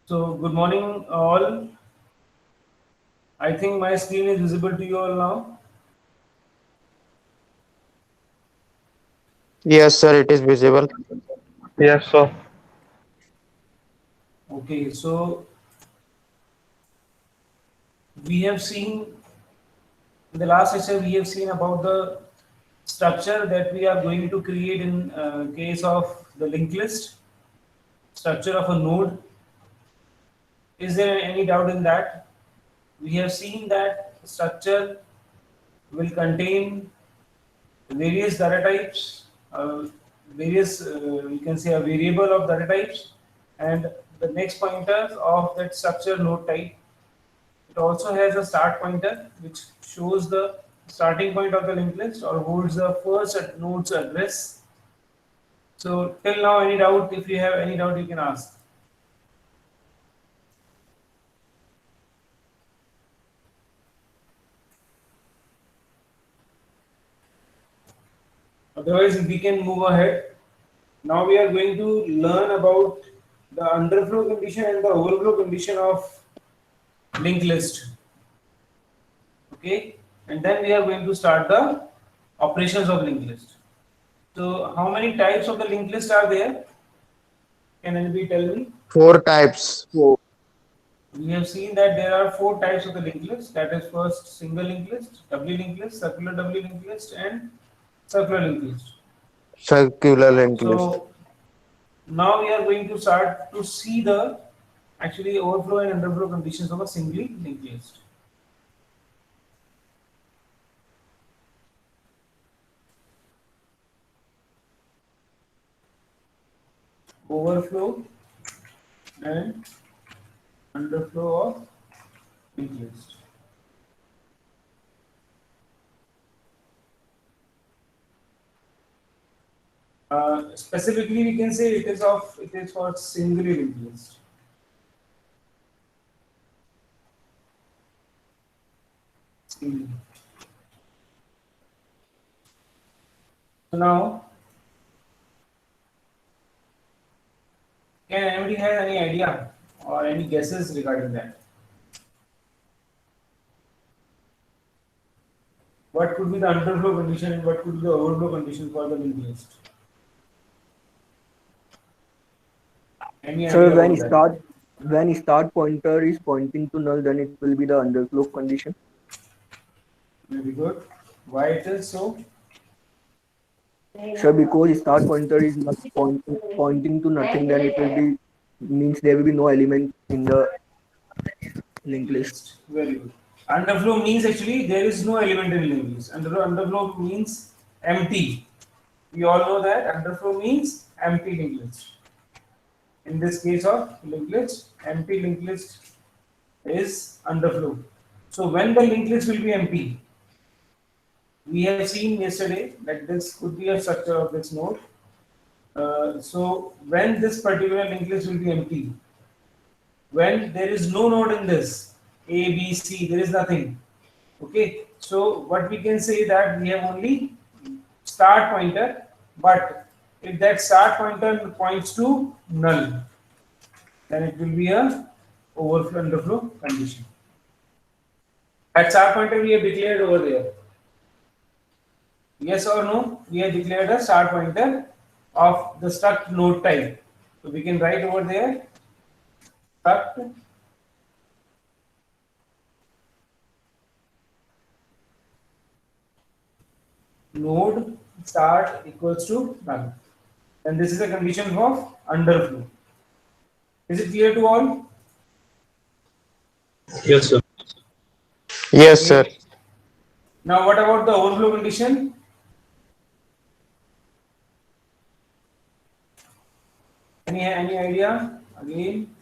So, good morning, all. I think my screen is visible to you all now. Yes, sir, it is visible. Yes, sir. Okay, so we have seen in the last session we have seen about the structure that we are going to create in case of the linked list structure of a node. Is there any doubt in that? We have seen that structure will contain various data types, various you can say a variable of data types, and the next pointer of that structure node type. It also has a start pointer which shows the starting point of the linked list or holds the first node's address. So till now, any doubt? If you have any doubt, you can ask. Otherwise, we can move ahead. Now we are going to learn about the underflow condition and the overflow condition of linked list. Okay, and then we are going to start the operations of linked list. So, how many types of the linked list are there? Can anybody tell me? Four types. We have seen that there are four types of the linked list. That is first single linked list, doubly linked list, circular doubly linked list, and circular linked list. Circular linked list. So now we are going to start to see the actually overflow and underflow conditions of a singly linked list. Overflow and underflow of linked list. Specifically, we can say it is for singly linked list. Singly. So now, can anybody have any idea or any guesses regarding that? What could be the underflow condition and what could be the overflow condition for the linked list? Any So idea about that? when start pointer is pointing to null, then it will be the underflow condition. Very good. Why it is so? So because start pointer is not pointing to nothing, then it will be means there will be no element in the linked list. List. Very good. Underflow means actually there is no element in linked list. Underflow means empty. We all know that underflow means empty linked list. In this case of linked list, empty linked list is underflow. So when the linked list will be empty, we have seen yesterday that this could be a structure of this node. So when this particular linked list will be empty, when there is no node in this A, B, C, there is nothing. Okay, so what we can say that we have only start pointer, but if that start pointer points to null, then it will be a overflow underflow condition. At start pointer we have declared over there. Yes or no? We have declared a start pointer of the struct node type. So we can write over there struct node start equals to null. And this is a condition of underflow. Is it clear to all? Yes, sir. Yes, sir. Okay. Now what about the overflow condition? Any idea? Again.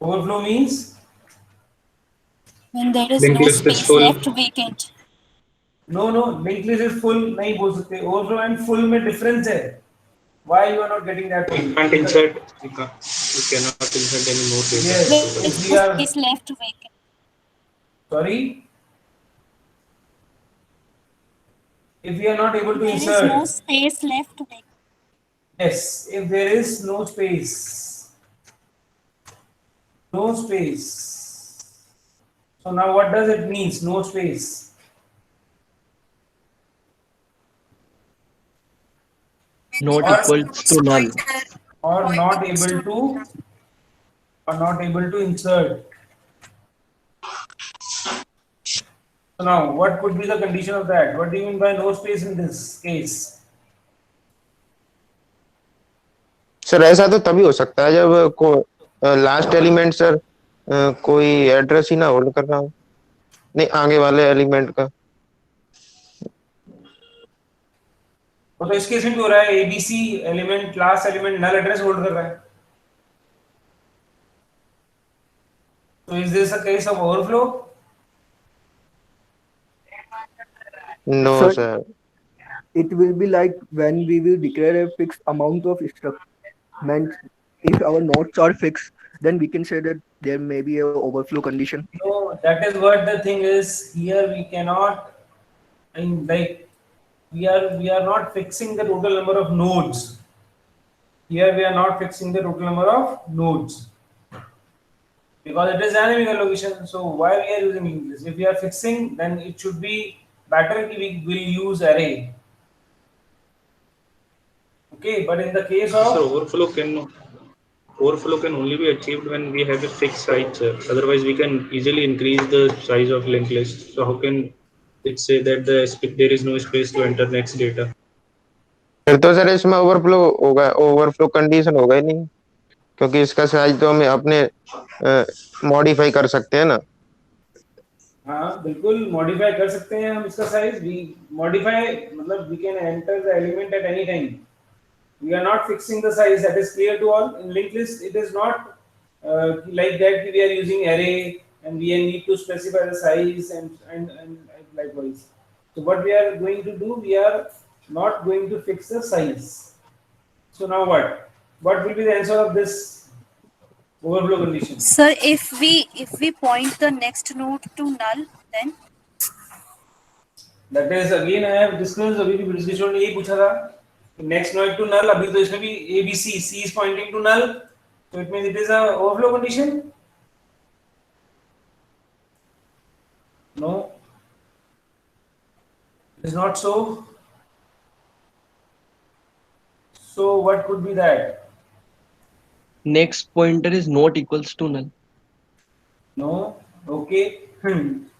Overflow means When there is Linked no list is space full. left vacant. no linked list is full नहीं बोल सकते overflow and full में difference है. Why you are not getting that We point? can't insert. We cannot insert any more data. Yes, There if is we no are space left vacant. sorry, if we are not able to There is no insert, space left vacant. Yes, if there is no space, no space. So now what does it mean? No space. Not Or equals to null. or not able to insert. So now what could be the condition of that? What do you mean by no space in this case? Sir ऐसा तो तभी हो सकता है जब last element sir कोई address ही ना hold कर रहा हो, नहीं आगे वाले एलिमेंट का। तो इस केस में भी हो रहा है, ABC element class element null address hold कर रहा है। तो is this a case of overflow? No Sir, sir. it will be like when we will declare a fixed amount of struct. Meant if our nodes are fixed, then we can say that there may be a overflow condition. No, that is what the thing is. Here we cannot, like we are not fixing the total number of nodes. Here we are not fixing the total number of nodes because it is dynamic allocation. So why we are using this? If we are fixing, then it should be better if we will use array. Okay, but in the case Sir, of overflow can only be achieved when we have a fixed size, sir. Otherwise, we can easily increase the size of linked list. So how can it say that there is no space to enter next data? फिर तो sir इसमें overflow होगा, overflow condition होगा ही नहीं, क्योंकि इसका size तो हम अपने मॉडिफाई कर सकते हैं ना। हाँ बिल्कुल मॉडिफाई कर सकते हैं हम इसका साइज भी मॉडिफाई, मतलब we can enter the element at any time. We are not fixing the size. That is clear to all. In linked list, it is not like that. We are using array and we need to specify the size and likewise. So what we are going to do, we are not going to fix the size. So now what? What will be the answer of this overflow condition? Sir, if we point the next node to null, then That is again I have discussed. अभी भी discussion में यही पूछा था. Next node to null. अभी तो इसमें भी A B C is pointing to null. So it means it is a overflow condition. No, it is not so. So what could be that? Next pointer is not equals to null. No. Okay.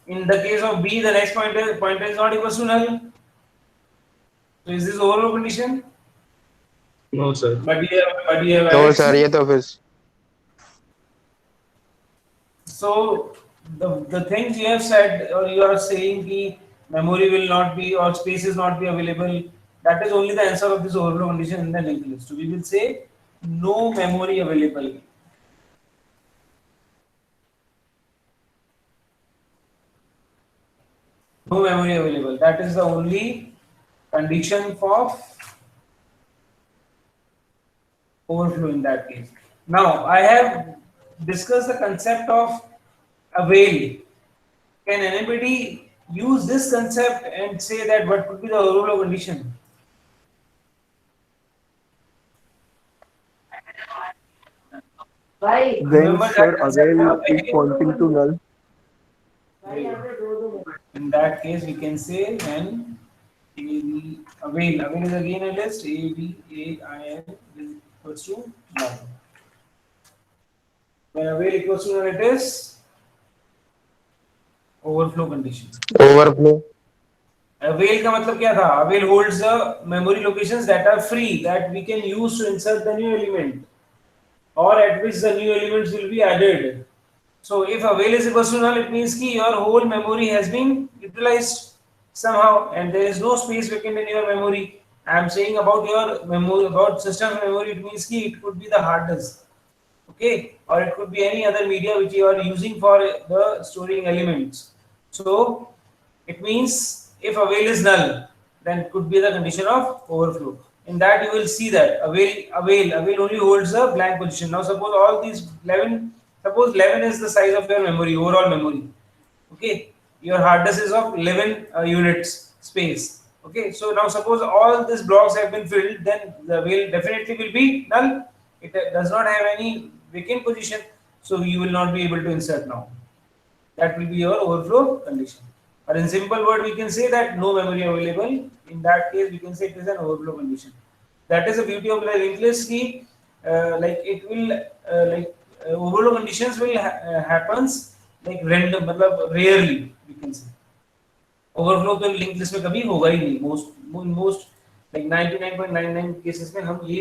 In the case of B, the next pointer is not equal to null. So is this overflow condition? No, sir. But you have तो added sir C. ये तो फिर So the things you have said or you are saying कि memory will not be or space is not be available, that is only the answer of this overflow condition in the linked list. So we will say no memory available. No memory available. That is the only condition for overflow in that case. Now I have discussed the concept of avail. Can anybody use this concept and say that what could be the overflow condition? When Remember sir that concept avail of is pointing to null, in that case we can say when avail is again a list avail is equals to null. When avail equals to null, it is overflow condition. Overflow. Avail का मतलब क्या था? Avail holds the memory locations that are free that we can use to insert the new element or at which the new elements will be added. So if avail is equals to null, it means कि your whole memory has been utilized somehow and there is no space vacant in your memory. I am saying about your memory, about system memory, it means कि it could be the hard disk, okay, or it could be any other media which you are using for the storing elements. So it means if avail is null, then it could be the condition of overflow. In that you will see that avail only holds a blank position. Now suppose all these 11, suppose 11 is the size of your memory, overall memory. Okay, your hard disk is of 11 units space. Okay, so now suppose all these blocks have been filled, then the whale definitely will be null. It does not have any vacant position, so you will not be able to insert now. That will be your overflow condition. Or in simple word, we can say that no memory available. In that case, we can say it is an overflow condition. That is the beauty of the linked list key. Like it will, overflow conditions will happens like random, मतलब rarely we can say. Overflow तो link list में कभी होगा ही नहीं most like 99.99 cases में हम यही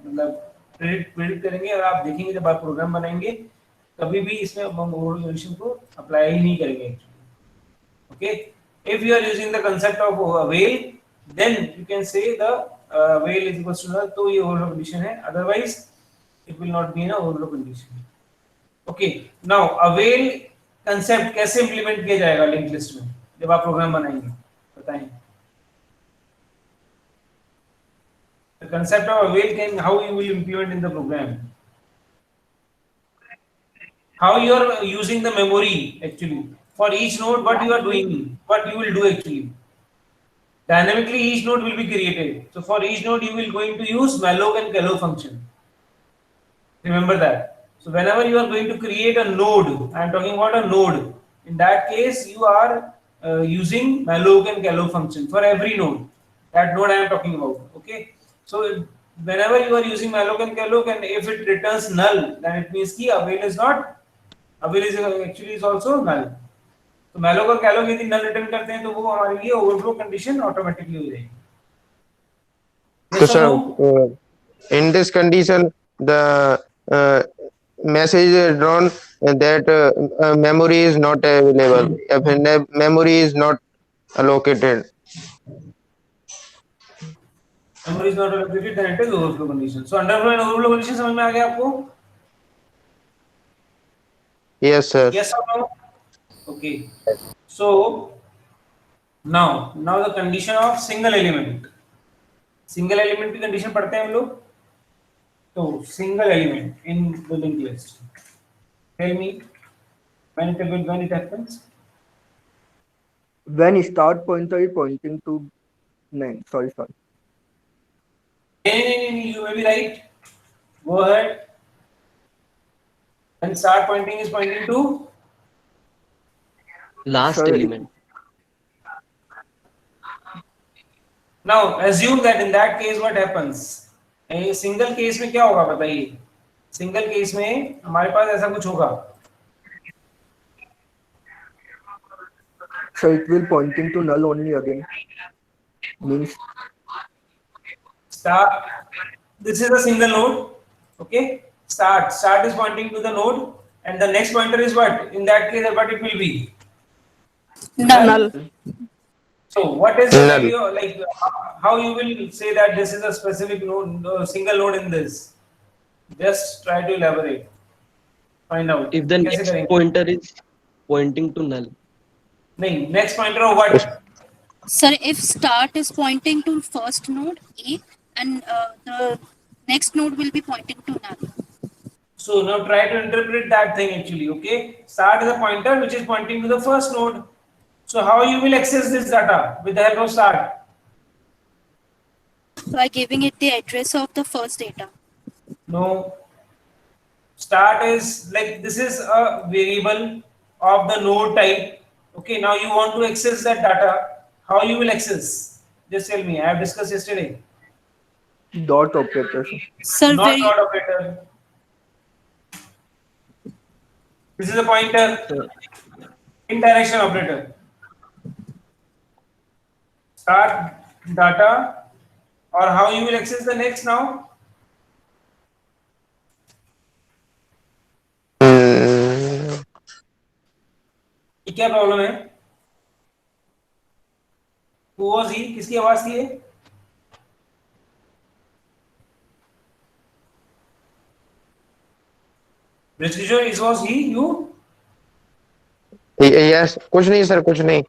मतलब प्रेडिक्ट करेंगे और आप देखेंगे जब आप प्रोग्राम बनाएंगे कभी भी इसमें हम ओवरफ्लो कंडीशन को अप्लाई ही नहीं करेंगे actually okay if you are using the concept of while then you can say the while is equal to तो ये ओवरफ्लो कंडीशन है otherwise it will not be an overflow condition okay now while concept कैसे implement किया जाएगा link list में जब आप programme बनाएंगे बताएं the concept of avail can how you will implement in the program how you are using the memory actually for each node what you are doing what you will do actually dynamically each node will be created so for each node you will going to use malloc and calloc function remember that so whenever you are going to create a node I am talking about a node in that case you are using malloc and calloc function for every node that node I am talking about okay so whenever you are using malloc and calloc and if it returns null then it means ki avail is not avail is actually is also null तो malloc और calloc यदि null return करते हैं तो वो हमारे लिए overflow condition automatically हो जाएगी तो sir in this condition the message is drawn that memory is not available if memory is not allocated memory is not allocated then it is overflow condition so underflow and overflow condition समझ में आ गया आपको yes sir yes or no okay so now the condition of single element की condition पढ़ते हैं हम लोग तो single element in the linked list tell me when it happens When start pointer is pointing to sorry. नहीं, you may be right go ahead and start pointing is pointing to last Sir, element. now assume that in that case what happens a single case में क्या होगा बताइए single case में हमारे पास ऐसा कुछ होगा So it will pointing to null only again. Means start this is a single node okay start is pointing to the node and the next pointer is what in that case what it will be Null. so what is the Null. value like how you will say that this is a specific node single node in this just try to elaborate find out If the कैसे next करेंगे pointer is pointing to null, नहीं next pointer of what Sir, if start is pointing to first node A and the next node will be pointing to null. so now try to interpret that thing actually okay start is a pointer which is pointing to the first node so how you will access this data with the help of start By giving it the address of the first data. no start is like this is a variable of the node type okay now you want to access that data how you will access just tell me I have discussed yesterday dot operator. Sir, not dot operator this is a pointer indirection operator start data or how you will access the next now ये क्या problem है Who was he किसकी आवाज थी ये Rishkishore it was he you yes कुछ नहीं sir कुछ नहीं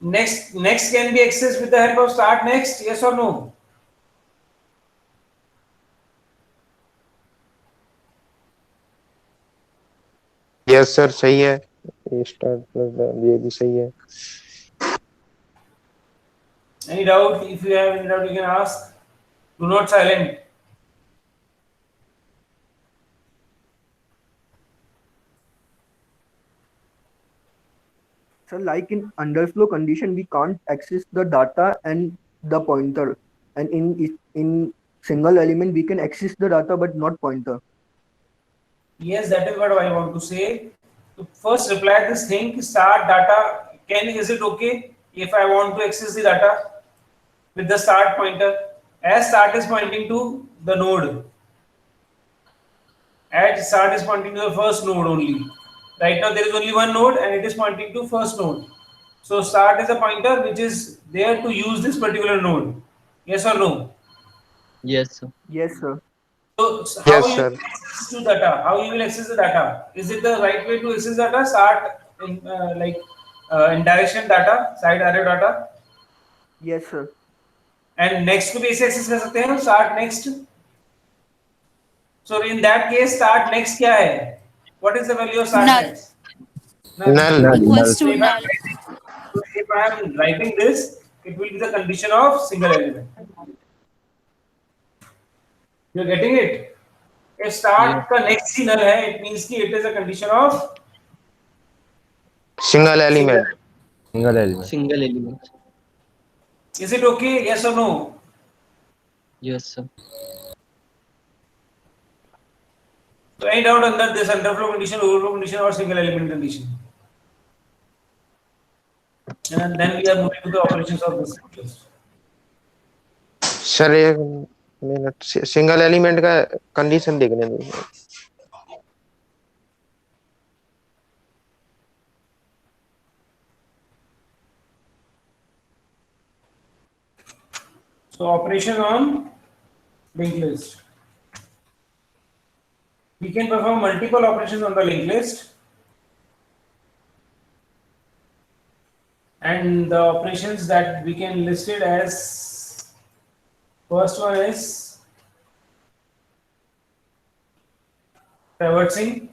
Next can be accessed with the help of start next, yes or no? Yes sir सही है, ए स्टार्ट प्लस ये भी सही है। Any doubt? If you have any doubt, you can ask. Do not silent. So like in underflow condition, we can't access the data and the pointer. And in single element, we can access the data but not pointer. Yes, that is what I want to say. So first reply this thing, start data. Is it okay if I want to access the data with the start pointer? As start is pointing to the node. As start is pointing to the first node only. Right now there is only one node and it is pointing to first node. So start is a pointer which is there to use this particular node. Yes or no? Yes, sir. Yes, sir. So how Yes, you sir. will access to data? How you will access the data? Is it the right way to access data? Start in in direction data, side array data, Yes, sir. and next को भी ऐसे access कर सकते हैं. Start next. So in that case, start next क्या है? What is the value of start Null. next? Null. Null, Equals to So null. if I am writing this, it will be the condition of single element. You are getting it? If start का next ही null है, it means कि it is a condition of single element. Single element. Single element. Is it okay? Yes or no? Yes, sir. So any doubt under this underflow condition, overflow condition, or single element condition? And then we are moving to the operations of this list. Sir एक minute, single element का condition देखने दो। So operation on linked list. We can perform multiple operations on the linked list. And the operations that we can list it as, first one is traversing,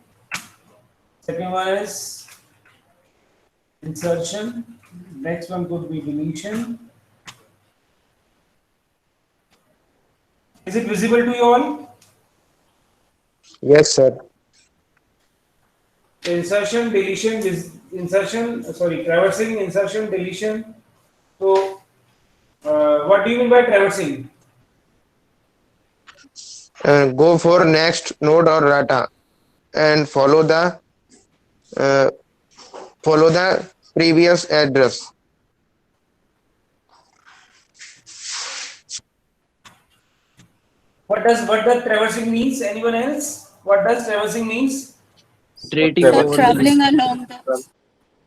second one is insertion, next one could be deletion. Is it visible to you all? Yes, sir. Insertion, deletion, traversing, insertion, deletion. So, what do you mean by traversing? Go for next node or data and follow the previous address. What does traversing means? Anyone else? What does traversing means? Iterating So over the traveling list. along the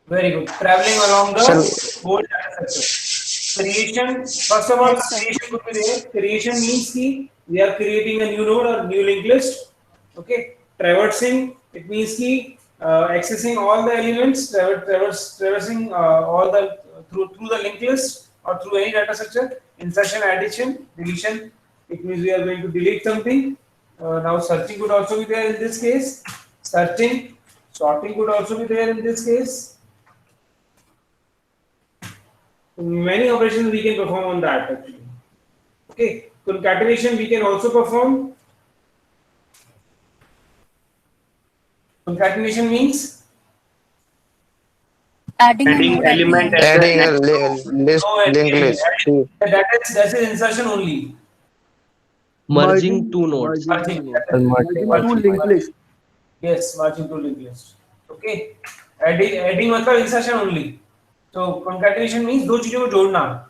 Very good. Traveling along the Sir- whole data structure. Creation. First of all, Yes, sir. creation could be there. Creation means ki we are creating a new node or new linked list. Okay. Traversing, it means ki accessing all the elements, traversing all the through the linked list or through any data structure. Insertion, addition, deletion. It means we are going to delete something. Now searching could also be there in this case. Searching, sorting could also be there in this case. Many operations we can perform on that actually. Okay, concatenation we can also perform. Concatenation means adding a Adding node element element. Adding a list, linked list. that is insertion only. Merging two nodes. Merging. Merging two linked list. Yes, merging to linked list. Okay, adding मतलब insertion only. So concatenation means दो चीजों को जोड़ना.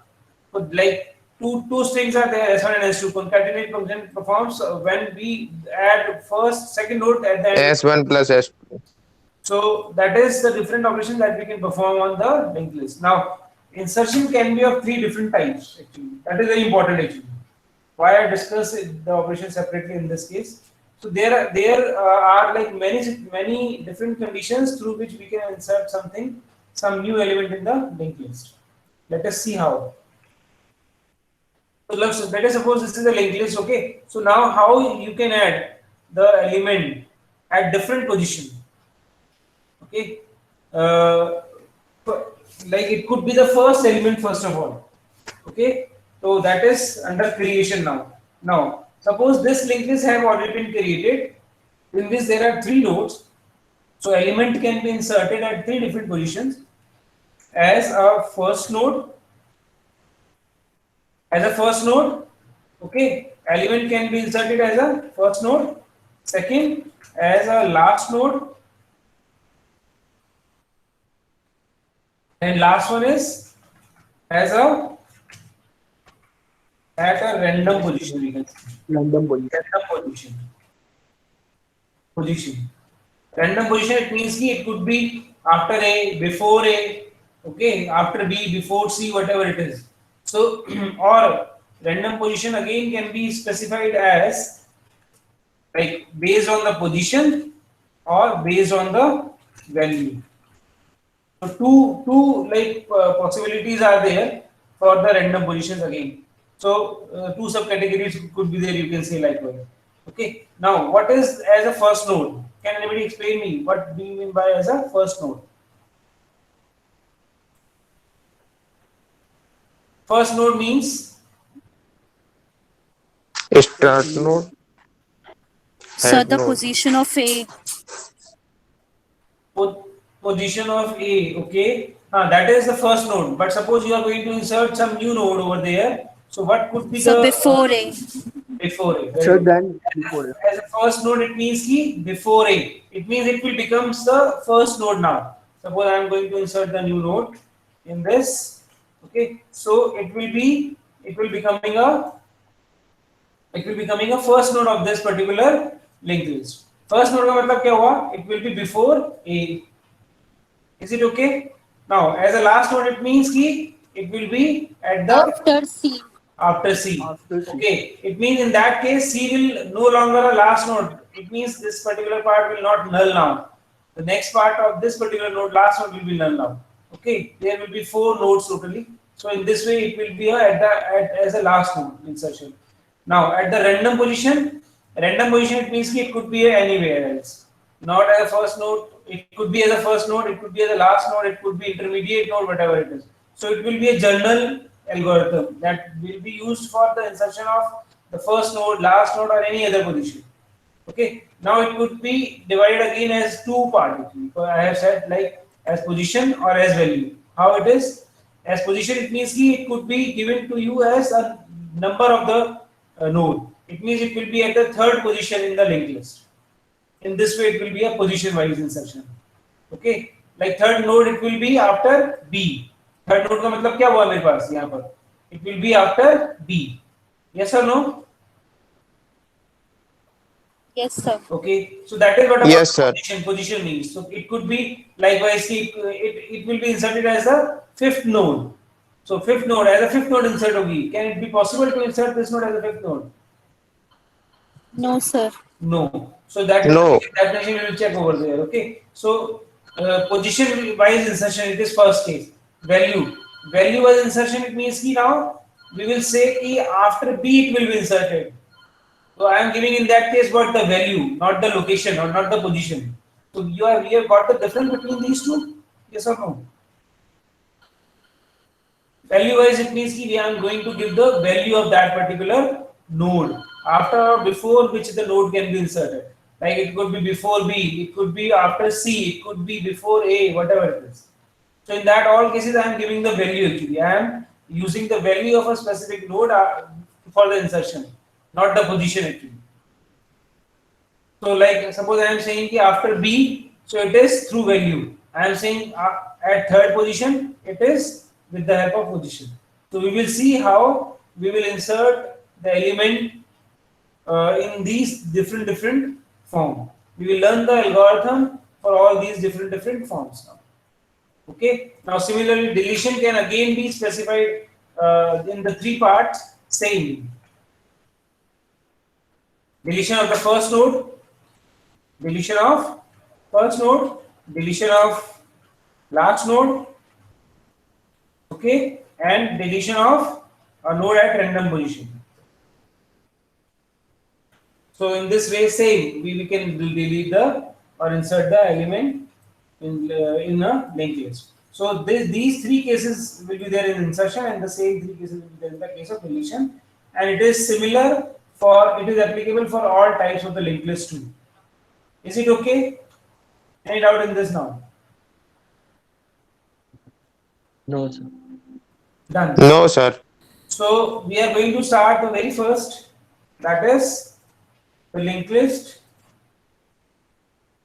So like two strings are there, S1 and S2. Concatenate function performs when we add first, second node at the end. S1 plus S2. So that is the different operation that we can perform on the linked list. Now, insertion can be of three different types actually. That is very important actually. Why I discuss the operation separately in this case. So there are like many different conditions through which we can insert something, some new element in the linked list. Let us see how. So let us suppose this is a linked list, okay? So now how you can add the element at different position, okay? Uh, like it could be the first element first of all, okay? So that is under creation now. Now suppose this linked list have already been created. In this there are 3 nodes. So element can be inserted at 3 different positions as a first node. Okay, element can be inserted as a first node, second as a last node, and last one is as a at a random position. We can say Random position. Random position, it means ki it could be after A, before A, okay, after B, before C, whatever it is. So or random position again can be specified as like based on the position or based on the value. So two like possibilities are there for the random positions again. So 2 subcategories could be there, you can say likewise. Okay. Now what is as a first node? Can anybody explain me what do you mean by as a first node? First node means Start node, So head the node. position of A. position of A, okay, that is the first node. But suppose you are going to insert some new node over there. So what could be So the before A. before A? So then before it. As a first node, it means ki before A. It means it will becomes the first node now. Suppose I am going to insert the new node in this. Okay, so it will becoming a first node of this particular linked list. First node का मतलब क्या हुआ? It will be before A. Is it okay? Now, as a last node, it means ki it will be at the After C. after C. After C. Okay, it means in that case C will no longer a last node. It means this particular part will not null now. The next part of this particular node, last node, will be null now. Okay, there will be 4 nodes totally. So in this way, it will be as a last node insertion. Now at the random position it means it could be anywhere else, not as a first node. It could be as a first node, it could be as a last node, it could be intermediate node, whatever it is. So it will be a general algorithm that will be used for the insertion of the first node, last node, or any other position. Okay, now it could be divided again as 2 parts. I have said like as position or as value. How it is? As position, it means it could be given to you as a number of the node. It means it will be at the 3rd position in the linked list. In this way, it will be a position wise insertion. Okay, like 3rd node, it will be after B. 3rd node का मतलब क्या हुआ मेरे पास यहाँ पर? It will be after B. Yes or no? Yes, sir. Okay, so that is what Yes, sir. position means. So it could be likewise, it will be inserted as a 5th node. So 5th node, as a 5th node insert hogi. Can it be possible to insert this node as a 5th node? No, sir. No. So that No. definition we will check over there. Okay. So position wise insertion, it is first case. Value wise insertion, it means ki now we will say ki after B it will be inserted. So I am giving in that case what the value, not the location or not the position. So we have got the difference between these two. Yes or no? Value wise, it means ki I am going to give the value of that particular node after or before which the node can be inserted. Like it could be before B, it could be after C, it could be before A, whatever it is. So in that all cases, I am giving the value actually. I am using the value of a specific node for the insertion, not the position actually. So like suppose I am saying ki after B, so it is through value. I am saying at 3rd position, it is with the help of position. So we will see how we will insert the element in these different form. We will learn the algorithm for all these different forms now. Okay. Now similarly, deletion can again be specified in the 3 parts. Same. Deletion of the first node, deletion of first node, deletion of last node. Okay, and deletion of a node at random position. So in this way, same we can delete the or insert the element in a linked list. So these three cases will be there in insertion, and the same three cases will be there in the case of deletion. And it is similar for, it is applicable for all types of the linked list too. Is it okay? Any doubt in this now? No, sir. Done. No, sir. So we are going to start the very first, that is the linked list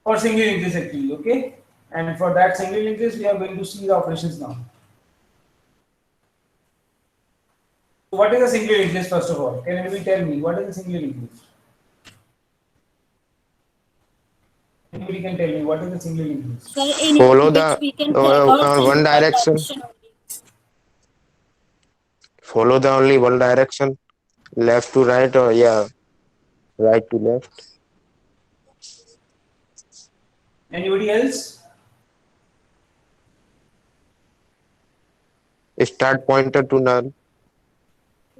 for single linked list actually, okay? And for that single linked list, we are going to see the operations now. So what is a single linked list first of all? Can anybody tell me what is a single linked list? Anybody can tell me what is a single linked list? So in Follow which the we can follow one direction. only. Follow the only one direction, left to right, or right to left. Anybody else? Start pointer to null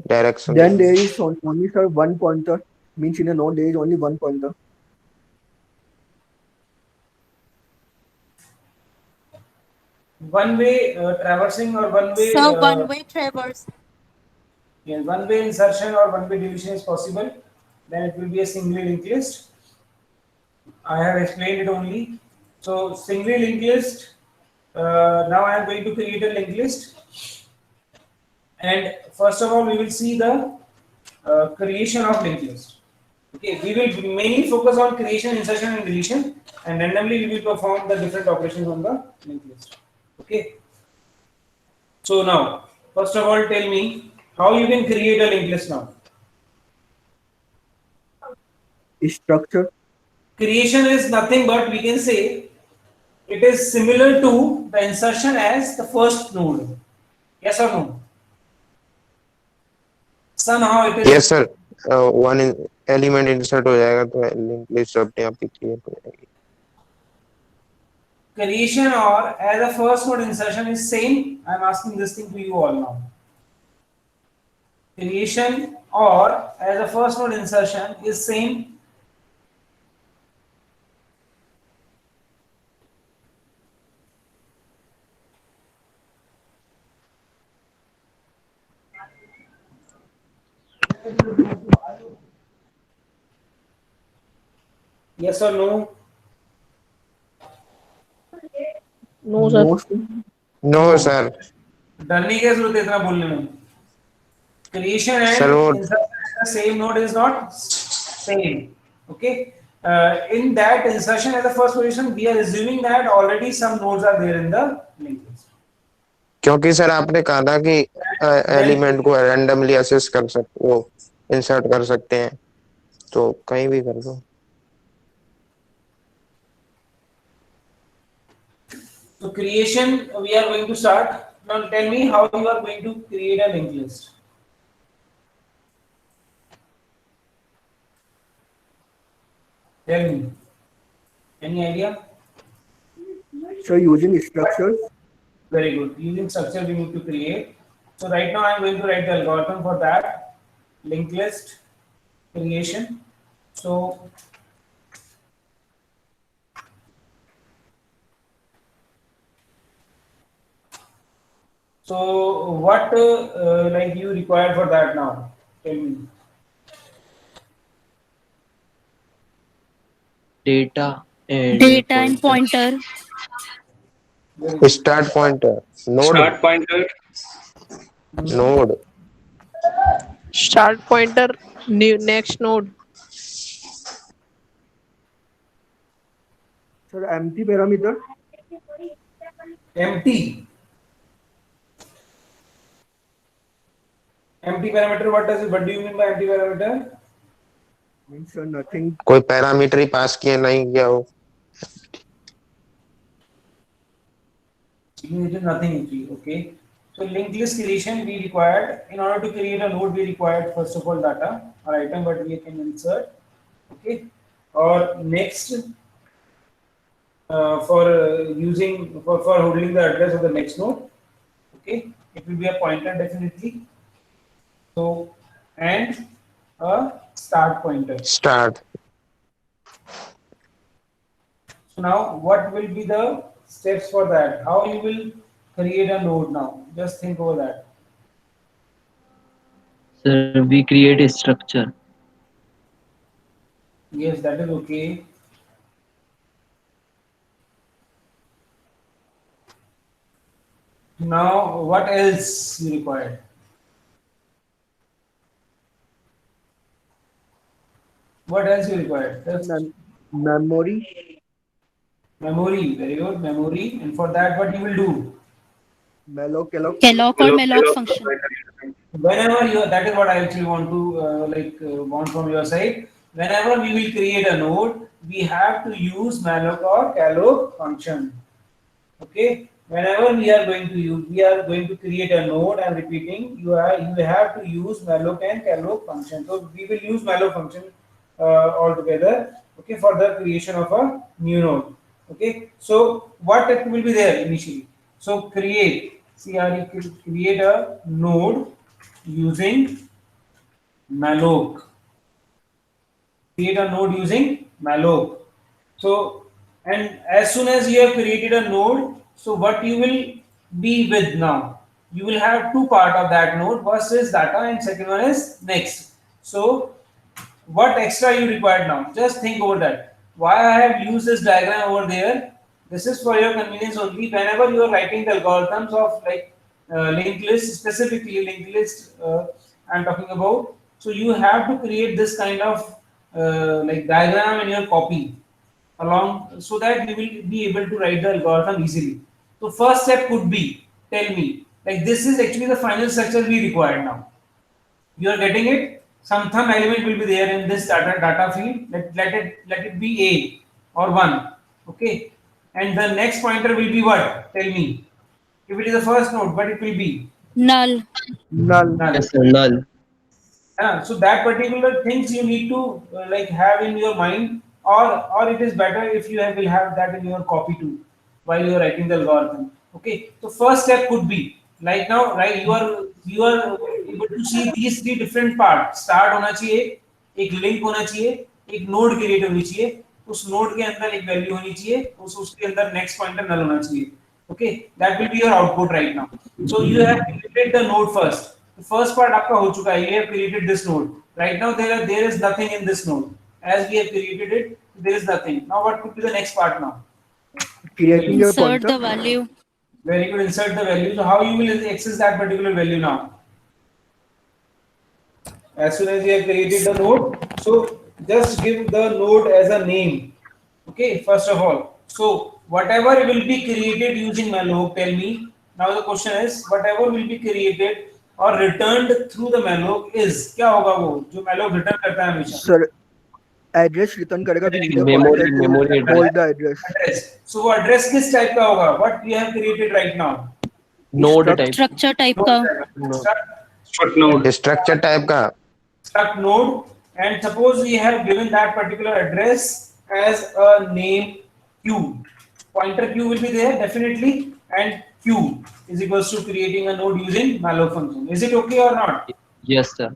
direction. Then there is only, sir, one pointer. Means in a node there is only one pointer. One way traversing or one way. So one-way traverse. Yeah, one way insertion or one way deletion is possible. Then it will be a single linked list. I have explained it only. So single linked list. Now I am going to create a linked list. And first of all, we will see the creation of linked list. Okay, we will mainly focus on creation, insertion, and deletion, and randomly we will perform the different operations on the linked list. Okay. So now, first of all, tell me how you can create a linked list now. Structure. Creation is nothing but, we can say it is similar to the insertion as the first node. Yes or no? Somehow it is. Yes, sir. One element insert हो जाएगा तो linked list अपने आप ही create हो जाएगी. Creation or as a first node insertion is same. I am asking this thing to you all now. Creation or as a first node insertion is same. Yes or no? No, sir. No, sir. डरने की क्या जरूरत है इतना बोलने में? Creation and Sir, वो- insertion as the same node is not same. Okay. In that insertion at the first position, we are assuming that already some nodes are there in the linked list. क्योंकि sir आपने कहा था कि element को randomly assess कर सकते, वो insert कर सकते हैं, तो कहीं भी कर दो. So creation, we are going to start. Now tell me how you are going to create a linked list. Tell me. Any idea? So using structures. Very good. Using structure we need to create. So right now I am going to write the algorithm for that. Linked list creation. So what like you require for that now? Tell me. Data and Pointer. Very good. Start pointer, Start pointer, node. Start pointer, new next node. Sir, empty parameter. Empty. Empty parameter. What does it? What do you mean by empty parameter? Means nothing. कोई parameter ही पास किया नहीं किया हो. It is nothing empty. Okay. So linked list creation we required, in order to create a node we required first of all data or item but we can insert. Okay. Or next for using for holding the address of the next node. Okay, it will be a pointer definitely. So, and a start pointer. Start. So now what will be the steps for that? How you will create a node now? Just think over that. Sir, we create a structure. Yes, that is okay. Now what else you require? What else you require? Just Memory, memory, very good, memory. And for that, what you will do? malloc, Kelloc or malloc function. Whenever you, that is what I actually want to want from your side. Whenever we will create a node, we have to use malloc or calloc function. Okay. Whenever we are going to use, we are going to create a node. I'm repeating. You have to use malloc and calloc function. So we will use malloc function altogether. Okay, for the creation of a new node. Okay. So what it will be there initially? So create. Create a node using malloc. Create a node using malloc. So, and as soon as you have created a node, so what you will be with now? You will have two part of that node. First is data and second one is next. So, what extra you required now? Just think over that. Why I have used this diagram over there? This is for your convenience only. Whenever you are writing the algorithms of like linked list, specifically linked list, I'm talking about. So you have to create this kind of like diagram in your copy along, so that you will be able to write the algorithm easily. So first step could be, tell me, like this is actually the final structure we require now. You are getting it? Some thumb element will be there in this data field. Let it be a or 1. Okay, and the next pointer will be what? Tell me. If it is the first node, but it will be Null. null, null. Yes, sir, null. So that particular things you need to like have in your mind, or it is better if you will have that in your copy too while you are writing the algorithm. Okay, so first step could be like now, right? You are able to see these three different parts. Start होना चाहिए, एक link होना चाहिए, एक node create होनी चाहिए, उस node के अंदर एक value होनी चाहिए, उसके अंदर next pointer null होना चाहिए. Okay, that will be your output right now. So you have created the node first. The first part आपका हो चुका है. You have created this node. Right now there is nothing in this node. As we have created it, there is nothing. Now what could be the next part now? creating a Insert pointer, the value. Very good. Insert the value. So how you will access that particular value now? As soon as you have created the node, so just give the node as a name. Okay, first of all. So whatever will be created using malloc, tell me. Now the question is, whatever will be created or returned through the malloc is क्या होगा वो जो malloc return करता है हमेशा? sir, address return करेगा, we need a Memory, pointer to memory address. hold the address. Address. So वो address किस type का होगा? What we have created right now? Node Struct- type. Structure type का. Struct node. Structure type का. Struct node, and suppose we have given that particular address as a name q. Pointer q will be there definitely, and q is equals to creating a node using malloc function. Is it okay or not? Yes, sir.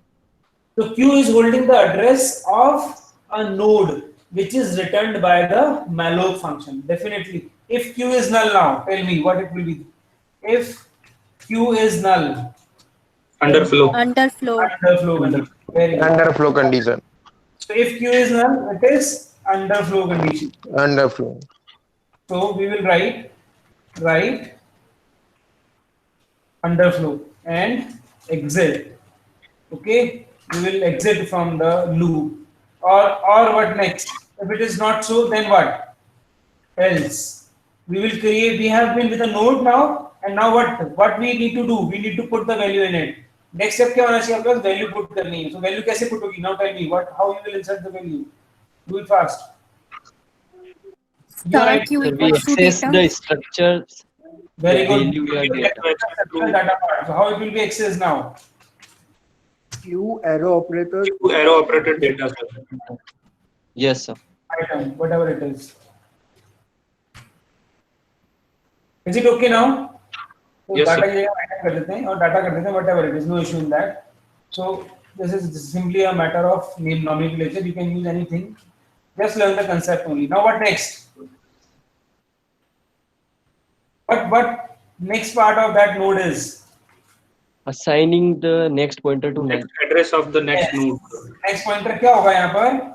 So q is holding the address of a node which is returned by the malloc function. Definitely. If q is null now, tell me what it will be. If q is null, Underflow. Underflow. underflow condition. Very good. Underflow condition. So if q is null, it is underflow condition. Underflow. So we will write underflow and exit. Okay, we will exit from the loop. Or what next? If it is not so, then what? Else. We will create. We have been with a node now, and now what we need to do? We need to put the value in it. Next step क्या होना चाहिए आपके पास? Value put करनी है. So value कैसे put होगी? Now tell me how you will insert the value. Do it fast. You are Star right. q Sir, we equals to access data. the structures. Very good. Value we are data. Data part. So how it will be accessed now? Q arrow operator, Q arrow operated data, sir. Yes, sir. Item, whatever it is. Is it okay now? So Yes, data sir. के जगह कर देते हैं और data कर देते हैं, whatever it is, no issue in that. So this is simply a matter of name nomenclature. You can use anything. Just learn the concept only. Now what next? What next part of that node is? Assigning the next pointer to null. Next address of the next Yes. node. Next pointer क्या होगा यहाँ पर?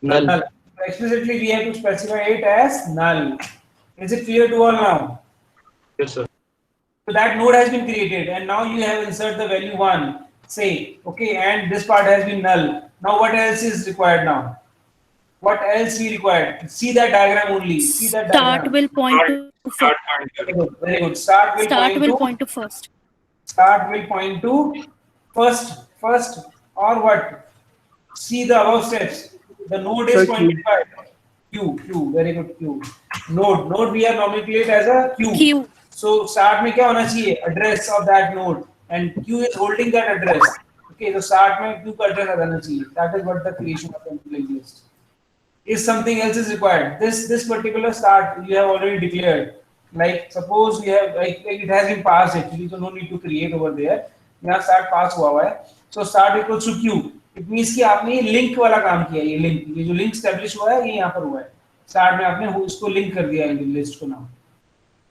Null. Null. Explicitly we have to specify it as null. Is it clear to all now? Yes, sir. So that node has been created, and now you have insert the value 1. Say, okay, and this part has been null. Now what else is required now? What else we required? See that diagram only. See that Start diagram. will point to Start pointer. Very good. Very good. Start will point to first. start will point to first or what? See the above steps. The node is Sir, pointed by Q. Very good. Q. Node we are nomenclate as a Q. Q. So start में क्या होना चाहिए? Address of that node, and Q is holding that address. Okay, so start में Q का address आ जाना चाहिए. That is what the creation of the linked list. If something else is required, this particular start you have already declared. Like suppose we have like it has been passed actually, so no need to create over there. यहाँ start pass हुआ है. So start equals to Q. It means कि आपने link वाला काम किया, ये जो लिंक establish हुआ है ये यहाँ पर हुआ है. Start में आपने इसको लिंक कर दिया है लिस्ट को now.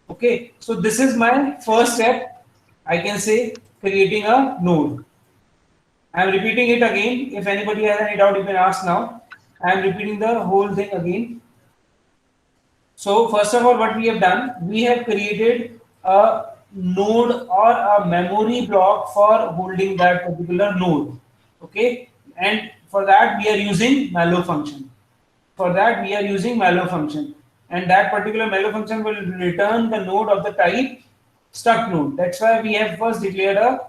Okay, so this is my first step. I can say creating a node. I am repeating it again. If anybody has any doubt, you can ask now. I am repeating the whole thing again. So first of all, what we have done, we have created a node or a memory block for holding that particular node. Okay, and for that we are using malloc function. For that we are using malloc function. And that particular malloc function will return the node of the type struct node. That's why we have first declared a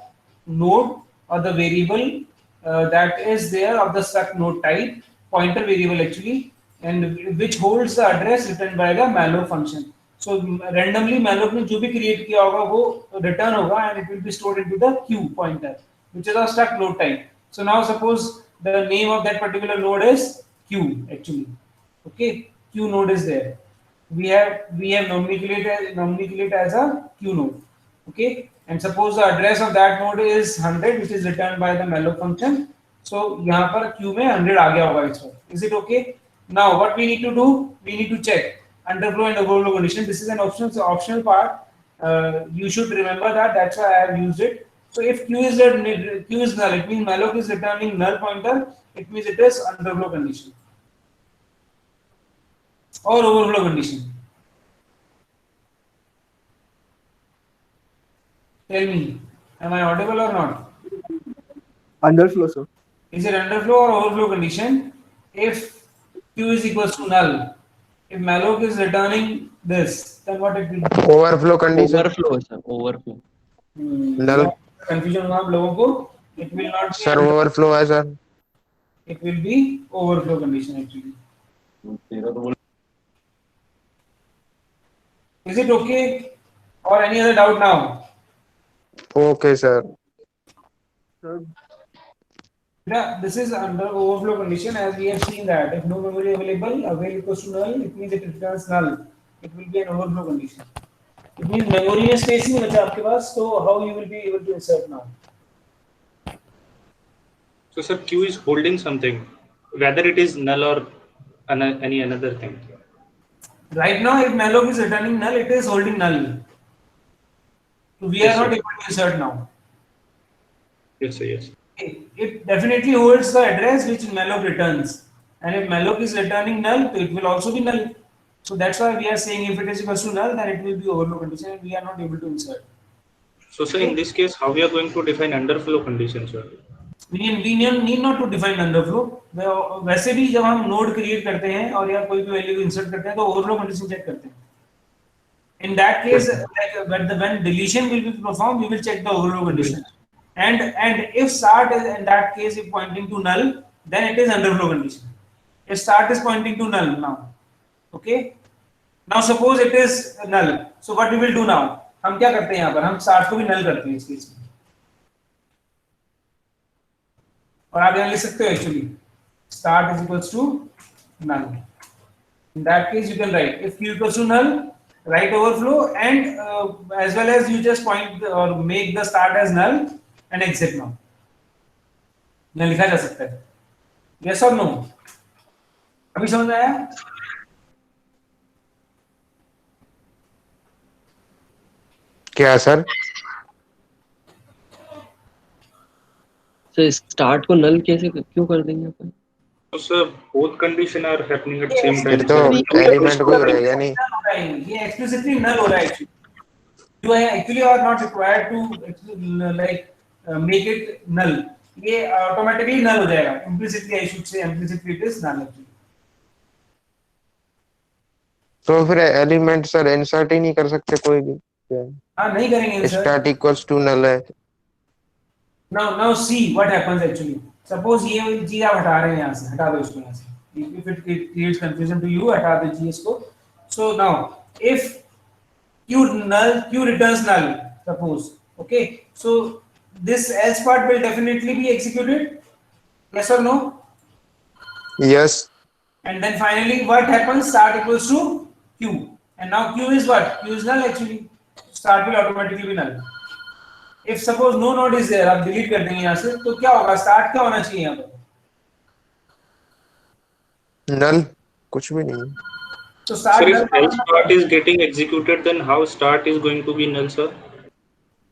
node or the variable that is there of the struct node type, pointer variable actually, and which holds the address returned by the malloc function. So randomly malloc ने जो भी create किया होगा वो return होगा, and it will be stored into the Q pointer, which is a struct node type. So now suppose the name of that particular node is Q actually. Okay, Q node is there. We have nomenclated as a Q node. Okay, and suppose the address of that node is 100, which is returned by the malloc function. So यहाँ पर Q में 100 आ गया होगा इस वक्त. Is it okay? Now what we need to do? We need to check underflow and overflow condition. This is an optional part. You should remember that. That's why I have used it. So if Q is null, it means malloc is returning null pointer. It means it is underflow condition or overflow condition. Tell me, am I audible or not? Underflow, sir. Is it underflow or overflow condition? If Q is equals to null, if malloc is returning this, then what it will be? Overflow condition. Overflow, sir. Overflow. Null. Confusion हुआ आप लोगों को? It will not be. Sir, overflow है sir. It will be overflow condition actually. Is it okay? Or any other doubt now? Okay sir. Sir, Yeah, this is under overflow condition, as we have seen that if no memory available, avail equals to null, it means it returns null. It will be an overflow condition. It means memory में space नहीं बचा आपके पास, so how you will be able to insert now? So, sir, Q is holding something, whether it is null or any another thing. Right now, if malloc is returning null, it is holding null. So we Yes, are not sir. able to insert now. Yes, sir, yes. Okay. It definitely holds the address which malloc returns, and if malloc is returning null, so it will also be null. So that's why we are saying if it is equals to null, then it will be overflow condition, and we are not able to insert. So, sir, in this case, how we are going to define underflow condition, sir? We need not to define underflow. वैसे भी जब हम node create करते हैं और या कोई भी value insert करते हैं तो overflow condition check करते हैं. In that case, like when deletion will be performed, we will check the overflow condition. And if start is in that case if pointing to null, then it is underflow condition. If start is pointing to null now, okay. Now suppose it is null. So what we will do now? हम क्या करते हैं यहाँ पर? हम start को भी null करते हैं इस case में. और आप यहाँ लिख सकते हो actually start is equals to null. In that case, you can write if Q equals to null, write overflow, and as well as you just point or make the start as null and exit now. यहाँ लिखा जा सकता है, yes or no? अभी समझ में आया? क्या सर? सर स्टार्ट को नल कैसे क्यों कर देंगे अपन? So sir, both condition are happening at same फिर time. तो sir. एलिमेंट कोई रहेगा नहीं. ये explicitly null हो रहा है actually. You actually are not required to make it null. ये automatically null हो जाएगा. Implicitly I should say implicitly it is null actually. तो फिर एलिमेंट सर इंसर्ट ही नहीं कर सकते कोई भी? हाँ नहीं करेंगे insert. Start equals to null है. Now see what happens actually. Suppose ये चीज आप हटा रहे हैं यहाँ से, हटा दो इसको यहाँ से. If it creates confusion to you, हटा दो GS को. So now if Q returns null, suppose, okay. So this else part will definitely be executed. Yes or no? Yes. And then finally what happens? Start equals to Q. And now Q is what? Q is null actually. Start will automatically be null. If suppose no node is there, आप delete कर देंगे यहाँ से, तो क्या होगा? Start क्या होना चाहिए यहाँ पर? नल कुछ भी नहीं. So start Sir, null. if else part is getting executed, then how start is going to be null, sir?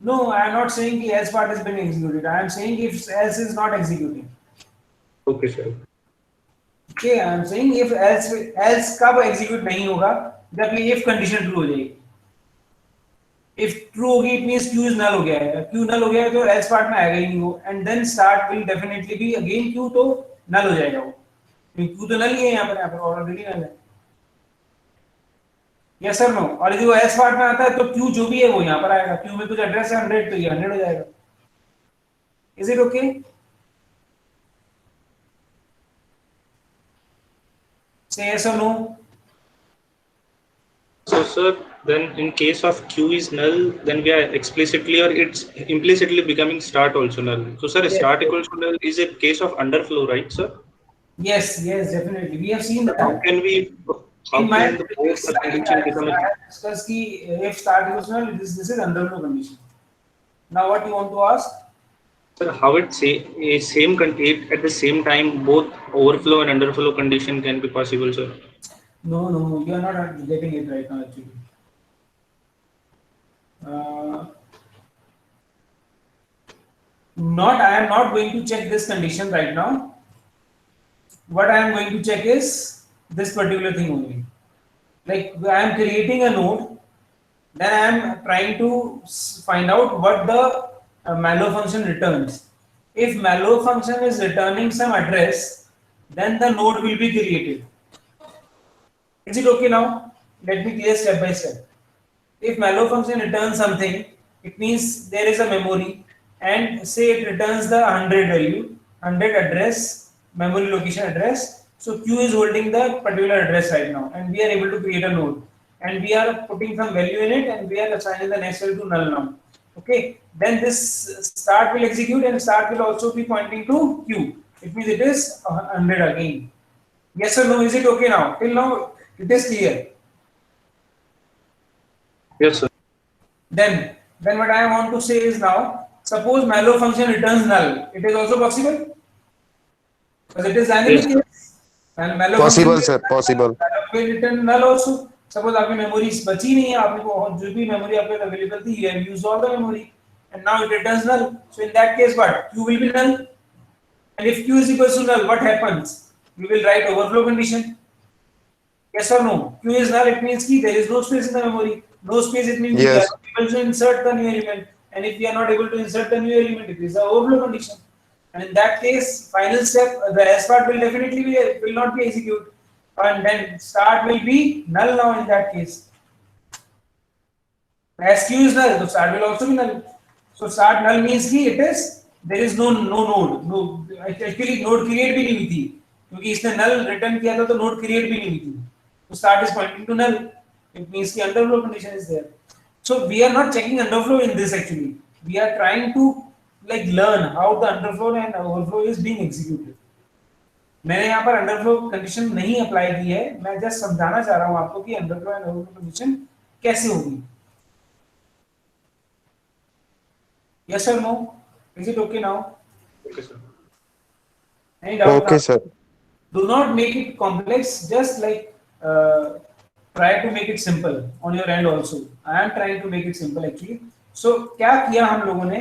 No, I am not saying कि else part has been executed. I am saying if else is not executing. Okay, sir. Okay, I am saying if else कब execute नहीं होगा? जब ये if condition true हो जाएगी. If true होगी, it means Q is null हो गया है. Q null हो गया है तो else part में आएगा ही नहीं वो. And then start will definitely be again Q तो null हो जाएगा वो. Q तो null ही है यहाँ पर already null है. Yes or no? और यदि वो else part में आता है तो Q जो भी है वो यहाँ पर आएगा. Q में कुछ address है 100 तो ये 100 हो जाएगा. Is it okay? Say yes or no. So sir, then in case of Q is null, then we are explicitly or it's implicitly becoming start also null. So sir, Yes. start equals to null is a case of underflow, right, sir? Yes, definitely. We have seen that. How can we? How In my can the both condition become? discuss ki if start equals null, this is underflow condition. Now what you want to ask? Sir, how it say a same content at the same time both overflow and underflow condition can be possible, sir? No, you are not getting it right now actually. I am not going to check this condition right now. What I am going to check is this particular thing only. Like I am creating a node, then I am trying to find out what the malloc function returns. If malloc function is returning some address, then the node will be created. Is it okay now? Let me clear step by step. If malloc function returns something, it means there is a memory, and say it returns the 100 value, 100 address, memory location address. So Q is holding the particular address right now, and we are able to create a node, and we are putting some value in it, and we are assigning the next value to null now. Okay, then this start will execute, and start will also be pointing to Q. It means it is 100 again. Yes or no? Is it okay now? Till now it is clear. Yes, sir. Then what I want to say is now, suppose malloc function returns null. It is also possible because it is dynamic. Yes. And malloc possible function sir, possible. will return null also. Suppose आपकी memory बची नहीं है, आपने को जो भी memory आपके पास available थी, you have used all the memory, and now it returns null. So in that case, what? Q will be null. And if Q is equals to null, what happens? We will write overflow condition. Yes or no? Q is null. It means ki there is no space in the memory. No space. It means Yes. we are able to insert the new element. And if we are not able to insert the new element, it is the overflow condition. And in that case, final step, the else part will definitely will not be executed. And then start will be null now in that case. As Q is null, so start will also be null. So start null means ki it is there is no node. No, actually node create भी नहीं हुई थी क्योंकि इसने null return किया था तो node create भी नहीं हुई थी. So start is pointing to null. It means the underflow condition is there. So we are not checking underflow in this actually. We are trying to like learn how the underflow and overflow is being executed. मैंने यहाँ पर underflow condition नहीं apply की है. मैं just समझाना चाह रहा हूँ आपको कि underflow and overflow condition कैसे होगी? Yes or no? Is it okay now? Okay, sir. Any doubt now? Okay sir. Do not make it complex, just like try to make it simple on your end also. I am trying to make it simple actually. So क्या किया हम लोगों ने?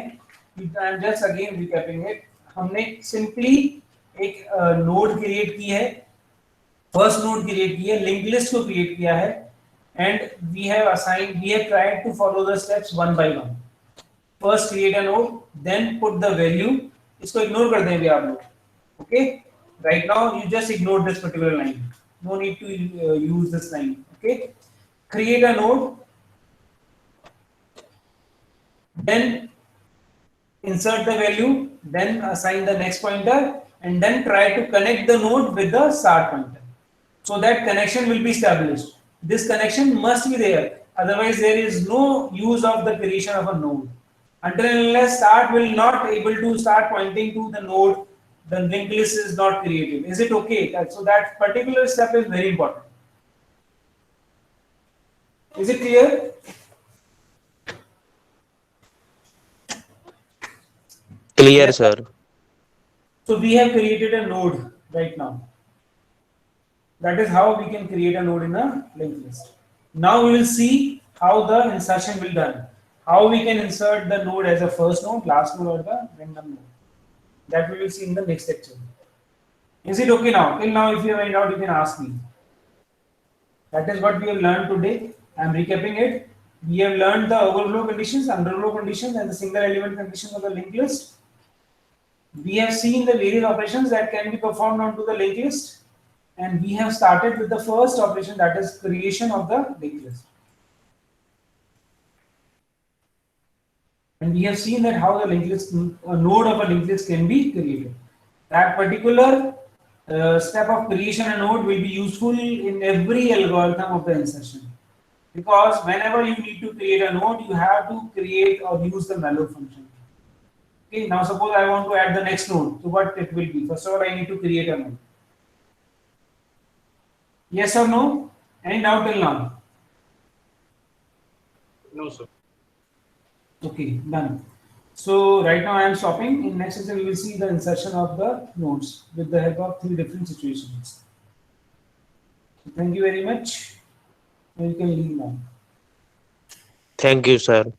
I am just again recapping it. हमने simply एक node create की है, first node create की है, लिंक लिस्ट को क्रिएट किया है, and we have tried to follow the steps one by one. First create a node, then put the value. इसको इग्नोर कर देंगे आप लोग. Okay, right now you just ignore this particular line, no need to use this line. Okay, create a node, then insert the value, then assign the next pointer, and then try to connect the node with the start pointer, so that connection will be established. This connection must be there, otherwise there is no use of the creation of a node. Until and unless start will not able to start pointing to the node, the linked list is not created. Is it okay? So that particular step is very important. Is it clear? Clear sir. So we have created a node right now. That is how we can create a node in a linked list. Now we will see how the insertion will be done. How we can insert the node as a first node, last node, or the random node. That we will see in the next lecture. Is it okay now? Till now, if you have any doubt, you can ask me. That is what we have learned today. I am recapping it. We have learned the overflow conditions, underflow conditions, and the single element conditions of the linked list. We have seen the various operations that can be performed onto the linked list, and we have started with the first operation, that is creation of the linked list. And we have seen that how the linked list, a node of a linked list can be created. That particular step of creation a node will be useful in every algorithm of the insertion, because whenever you need to create a node, you have to create or use the malloc function. Okay, now suppose I want to add the next node, so what it will be? First of all, I need to create a node. Yes or no? Any doubt till now? No, sir. Okay, done. So right now I am stopping. In next session we will see the insertion of the nodes with the help of 3 different situations. So thank you very much. You can leave now. Thank you sir.